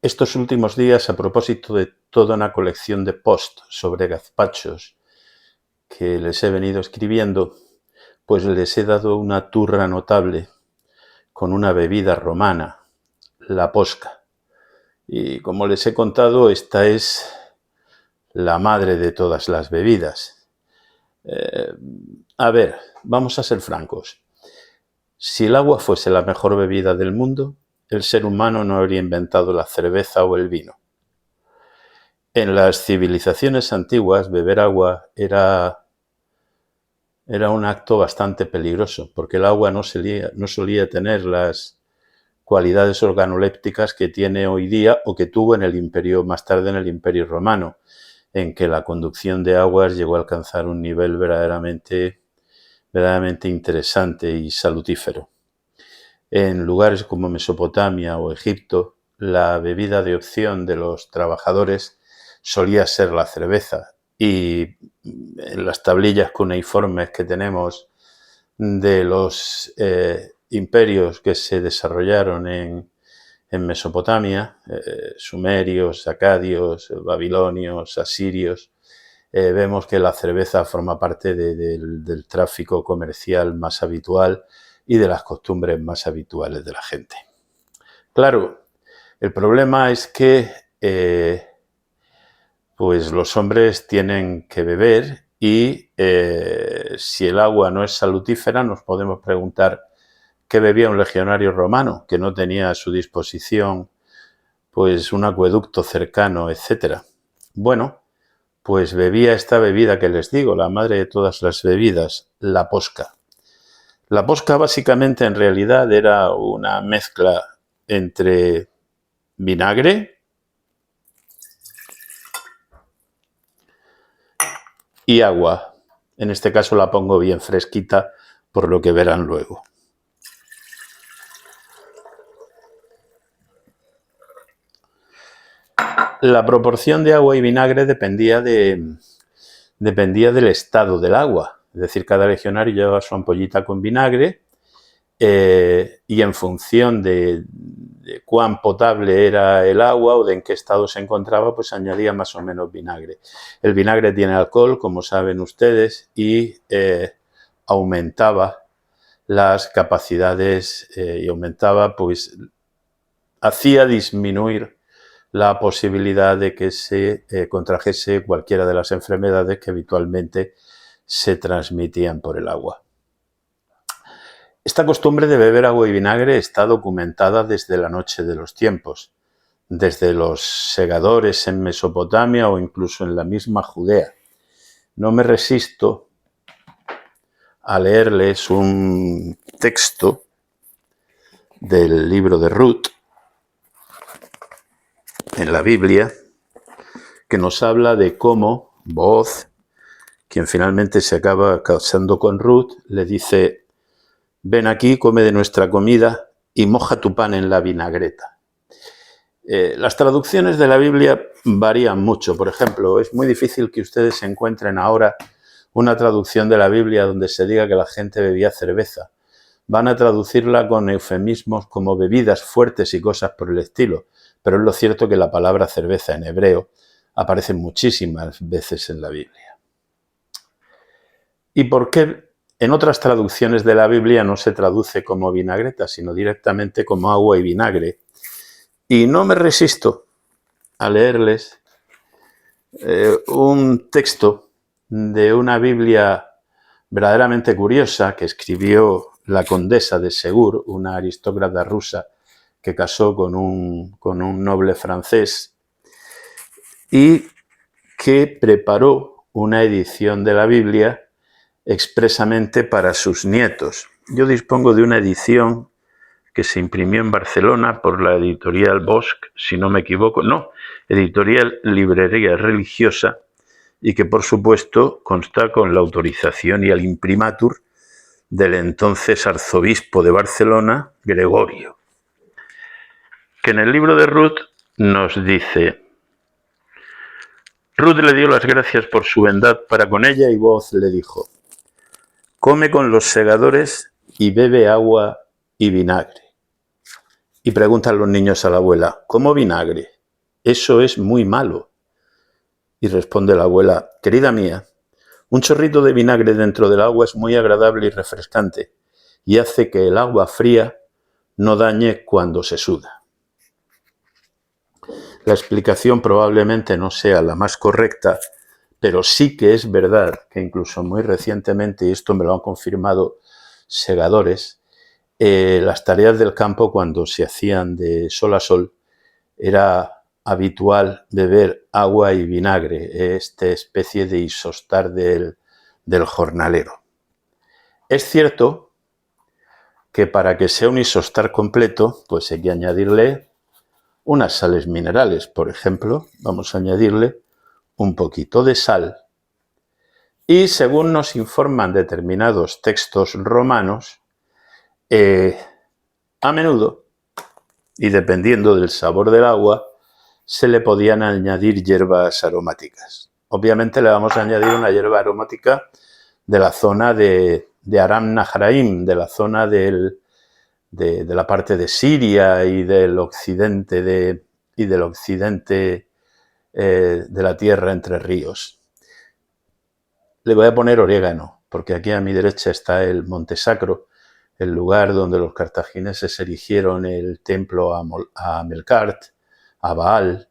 Estos últimos días, a propósito de toda una colección de posts sobre gazpachos que les he venido escribiendo, pues les he dado una turra notable con una bebida romana, la posca. Y como les he contado, esta es la madre de todas las bebidas. A ver, vamos a ser francos. Si el agua fuese la mejor bebida del mundo, el ser humano no habría inventado la cerveza o el vino. En las civilizaciones antiguas, beber agua era un acto bastante peligroso, porque el agua no solía tener las cualidades organolépticas que tiene hoy día o que tuvo en el imperio, más tarde en el Imperio Romano, en que la conducción de aguas llegó a alcanzar un nivel verdaderamente interesante y salutífero. En lugares como Mesopotamia o Egipto, la bebida de opción de los trabajadores solía ser la cerveza, y en las tablillas cuneiformes que tenemos de los imperios que se desarrollaron en Mesopotamia, sumerios, acadios, babilonios, asirios, vemos que la cerveza forma parte del tráfico comercial más habitual y de las costumbres más habituales de la gente. Claro, el problema es que pues los hombres tienen que beber y si el agua no es salutífera, nos podemos preguntar qué bebía un legionario romano que no tenía a su disposición pues un acueducto cercano, etc. Bueno, pues bebía esta bebida que les digo, la madre de todas las bebidas, la posca. La posca básicamente en realidad era una mezcla entre vinagre y agua. En este caso la pongo bien fresquita, por lo que verán luego. La proporción de agua y vinagre dependía del estado del agua. Es decir, cada legionario llevaba su ampollita con vinagre y en función de cuán potable era el agua o de en qué estado se encontraba, pues añadía más o menos vinagre. El vinagre tiene alcohol, como saben ustedes, y aumentaba las capacidades y hacía disminuir la posibilidad de que se contrajese cualquiera de las enfermedades que habitualmente se transmitían por el agua. Esta costumbre de beber agua y vinagre está documentada desde la noche de los tiempos, desde los segadores en Mesopotamia o incluso en la misma Judea. No me resisto a leerles un texto del libro de Ruth, en la Biblia, que nos habla de cómo Booz, quien finalmente se acaba casando con Ruth, le dice: ven aquí, come de nuestra comida y moja tu pan en la vinagreta. Las traducciones de la Biblia varían mucho. Por ejemplo, es muy difícil que ustedes encuentren ahora una traducción de la Biblia donde se diga que la gente bebía cerveza. Van a traducirla con eufemismos como bebidas fuertes y cosas por el estilo. Pero es lo cierto que la palabra cerveza en hebreo aparece muchísimas veces en la Biblia. ¿Y por qué en otras traducciones de la Biblia no se traduce como vinagreta, sino directamente como agua y vinagre? Y no me resisto a leerles un texto de una Biblia verdaderamente curiosa que escribió la condesa de Segur, una aristócrata rusa que casó con un noble francés y que preparó una edición de la Biblia expresamente para sus nietos. Yo dispongo de una edición que se imprimió en Barcelona por la editorial Bosch, si no me equivoco, editorial Librería Religiosa, y que por supuesto consta con la autorización y el imprimatur del entonces arzobispo de Barcelona, Gregorio, que en el libro de Ruth nos dice: Ruth le dio las gracias por su bondad para con ella y Booz le dijo: come con los segadores y bebe agua y vinagre. Y preguntan los niños a la abuela: ¿cómo vinagre? eso es muy malo. Y responde la abuela: querida mía, un chorrito de vinagre dentro del agua es muy agradable y refrescante, y hace que el agua fría no dañe cuando se suda. La explicación probablemente no sea la más correcta, pero sí que es verdad que incluso muy recientemente, y esto me lo han confirmado segadores, las tareas del campo cuando se hacían de sol a sol era habitual beber agua y vinagre, esta especie de isostar del jornalero. Es cierto que para que sea un isostar completo, pues hay que añadirle unas sales minerales. Por ejemplo, vamos a añadirle un poquito de sal. Y según nos informan determinados textos romanos, a menudo, y dependiendo del sabor del agua, se le podían añadir hierbas aromáticas. Obviamente le vamos a añadir una hierba aromática de la zona de Aram Naharaim, de la zona de la parte de Siria y del occidente de la tierra entre ríos. Le voy a poner orégano, porque aquí a mi derecha está el Monte Sacro, el lugar donde los cartagineses erigieron el templo a Melkart, a Baal.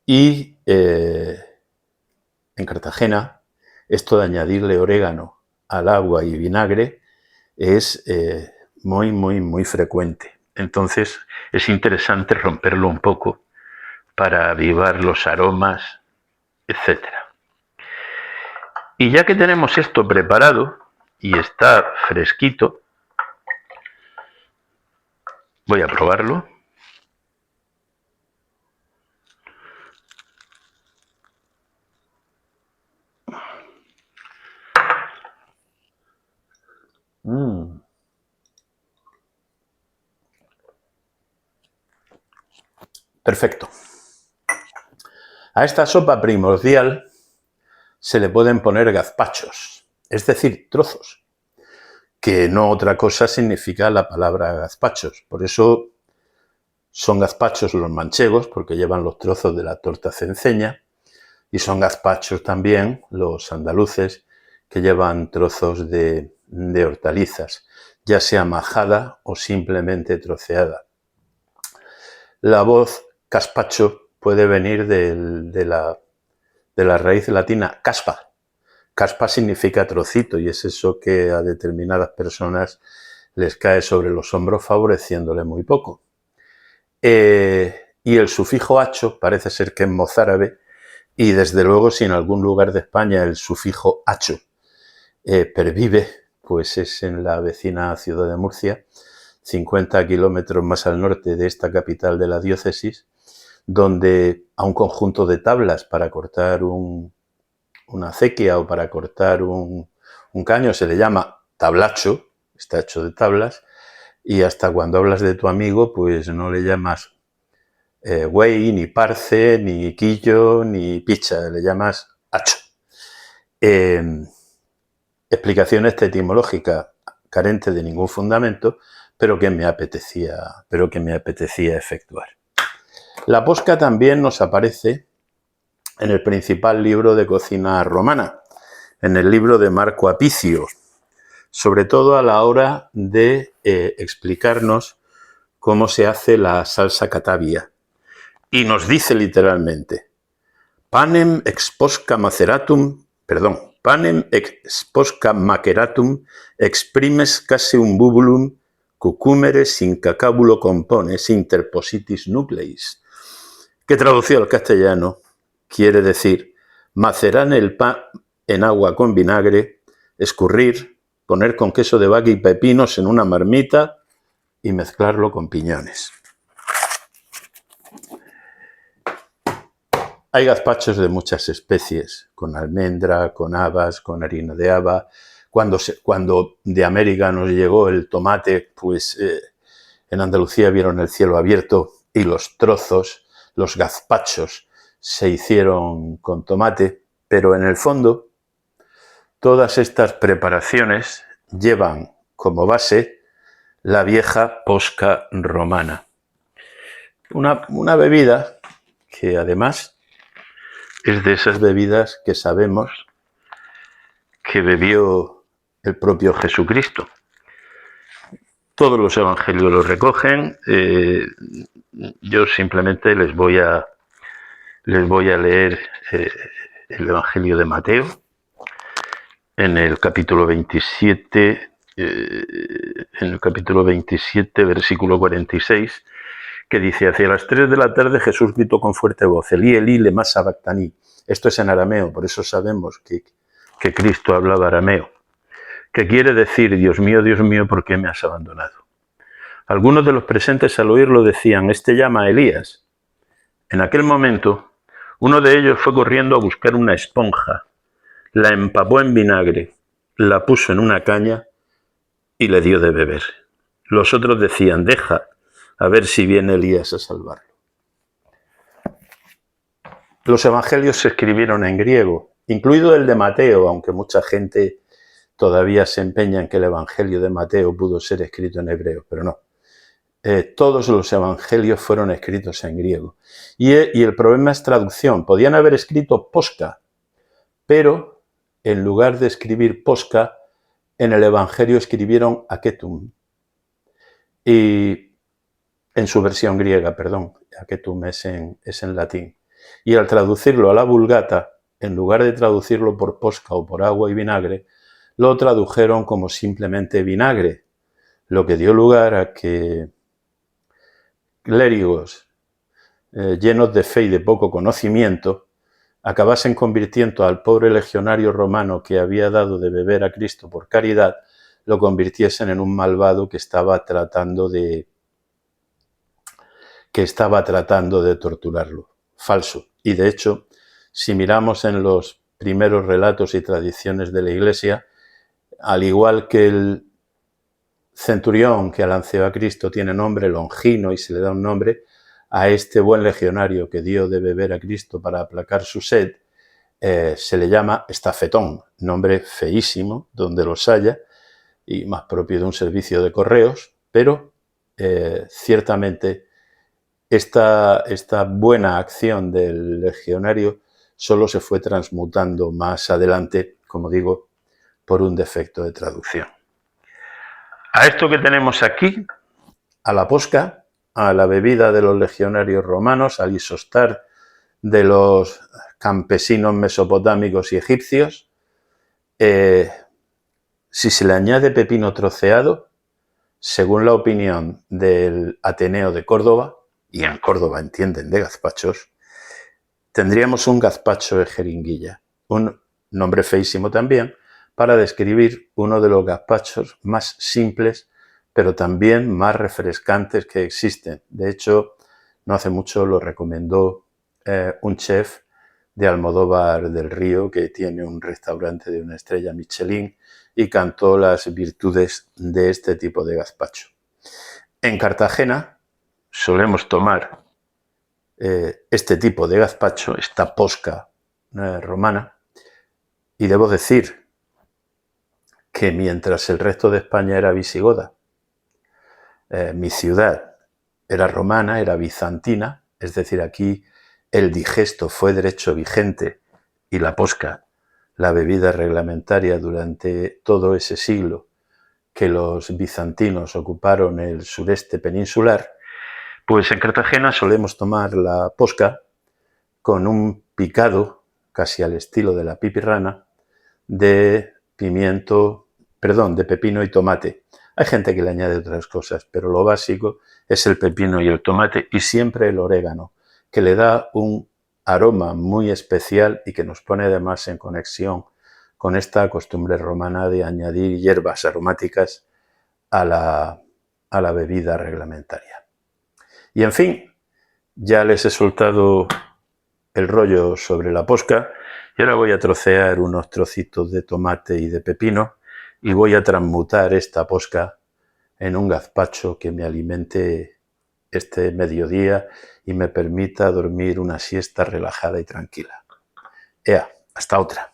Y en Cartagena, esto de añadirle orégano al agua y vinagre es muy, muy, muy frecuente. Entonces es interesante romperlo un poco para avivar los aromas, etc. Y ya que tenemos esto preparado y está fresquito, voy a probarlo. Perfecto. A esta sopa primordial se le pueden poner gazpachos, es decir, trozos, que no otra cosa significa la palabra gazpachos. Por eso son gazpachos los manchegos, porque llevan los trozos de la torta cenceña, y son gazpachos también los andaluces, que llevan trozos de hortalizas, ya sea majada o simplemente troceada. La voz gazpacho puede venir de la raíz latina caspa. Caspa significa trocito y es eso que a determinadas personas les cae sobre los hombros favoreciéndole muy poco. Y el sufijo acho parece ser que es mozárabe y desde luego si en algún lugar de España el sufijo acho pervive, pues es en la vecina ciudad de Murcia, 50 kilómetros más al norte de esta capital de la diócesis, donde a un conjunto de tablas para cortar una acequia o para cortar un caño se le llama tablacho, está hecho de tablas, y hasta cuando hablas de tu amigo, pues no le llamas güey, ni parce, ni quillo, ni picha, le llamas hacho. Explicación etimológica carente de ningún fundamento, pero que me apetecía efectuar. La posca también nos aparece en el principal libro de cocina romana, en el libro de Marco Apicio, sobre todo a la hora de explicarnos cómo se hace la salsa catavia. Y nos dice literalmente, panem ex posca maceratum exprimes caseum bubulum cucumere sin cacabulo compones interpositis nucleis, que traducido al castellano quiere decir macerar el pan en agua con vinagre, escurrir, poner con queso de vaca y pepinos en una marmita y mezclarlo con piñones. Hay gazpachos de muchas especies, con almendra, con habas, con harina de haba. Cuando de América nos llegó el tomate, pues en Andalucía vieron el cielo abierto y los trozos, los gazpachos, se hicieron con tomate, pero en el fondo todas estas preparaciones llevan como base la vieja posca romana. Una bebida que además es de esas bebidas que sabemos que bebió el propio Jesucristo. Todos los evangelios lo recogen. Yo simplemente les voy a leer el Evangelio de Mateo en el capítulo 27, versículo 46, que dice: hacia las 3 de la tarde Jesús gritó con fuerte voz: Elí, Elí, lema sabactani. Esto es en arameo, por eso sabemos que Cristo hablaba arameo, que quiere decir: Dios mío, ¿por qué me has abandonado? Algunos de los presentes al oírlo decían: este llama a Elías. En aquel momento, uno de ellos fue corriendo a buscar una esponja, la empapó en vinagre, la puso en una caña y le dio de beber. Los otros decían: deja, a ver si viene Elías a salvarlo. Los evangelios se escribieron en griego, incluido el de Mateo, aunque mucha gente todavía se empeña en que el evangelio de Mateo pudo ser escrito en hebreo, pero no. Todos los evangelios fueron escritos en griego. Y el problema es traducción. Podían haber escrito posca, pero en lugar de escribir posca, en el evangelio escribieron aketum. Y en su versión griega, perdón, aketum es en latín. Y al traducirlo a la Vulgata, en lugar de traducirlo por posca o por agua y vinagre, lo tradujeron como simplemente vinagre, lo que dio lugar a que clérigos llenos de fe y de poco conocimiento acabasen convirtiendo al pobre legionario romano que había dado de beber a Cristo por caridad, lo convirtiesen en un malvado que estaba tratando de torturarlo. Falso. Y de hecho, si miramos en los primeros relatos y tradiciones de la Iglesia, al igual que el centurión que alanceó a Cristo tiene nombre Longino y se le da un nombre, a este buen legionario que dio de beber a Cristo para aplacar su sed, se le llama estafetón, nombre feísimo donde los haya y más propio de un servicio de correos, pero ciertamente esta buena acción del legionario solo se fue transmutando más adelante, como digo, por un defecto de traducción. A esto que tenemos aquí, a la posca, a la bebida de los legionarios romanos, al isostar de los campesinos mesopotámicos y egipcios, si se le añade pepino troceado, según la opinión del Ateneo de Córdoba, y en Córdoba entienden de gazpachos, tendríamos un gazpacho de jeringuilla, un nombre feísimo también, para describir uno de los gazpachos más simples, pero también más refrescantes que existen. De hecho, no hace mucho lo recomendó un chef de Almodóvar del Río, que tiene un restaurante de una estrella Michelin, y cantó las virtudes de este tipo de gazpacho. En Cartagena solemos tomar este tipo de gazpacho, esta posca romana, y debo decir que mientras el resto de España era visigoda, mi ciudad era romana, era bizantina, es decir, aquí el digesto fue derecho vigente y la posca, la bebida reglamentaria durante todo ese siglo que los bizantinos ocuparon el sureste peninsular, pues en Cartagena solemos tomar la posca con un picado, casi al estilo de la pipirrana, de pepino y tomate. Hay gente que le añade otras cosas, pero lo básico es el pepino y el tomate y siempre el orégano, que le da un aroma muy especial y que nos pone además en conexión con esta costumbre romana de añadir hierbas aromáticas a la bebida reglamentaria. Y en fin, ya les he soltado el rollo sobre la posca y ahora voy a trocear unos trocitos de tomate y de pepino y voy a transmutar esta posca en un gazpacho que me alimente este mediodía y me permita dormir una siesta relajada y tranquila. Hasta otra.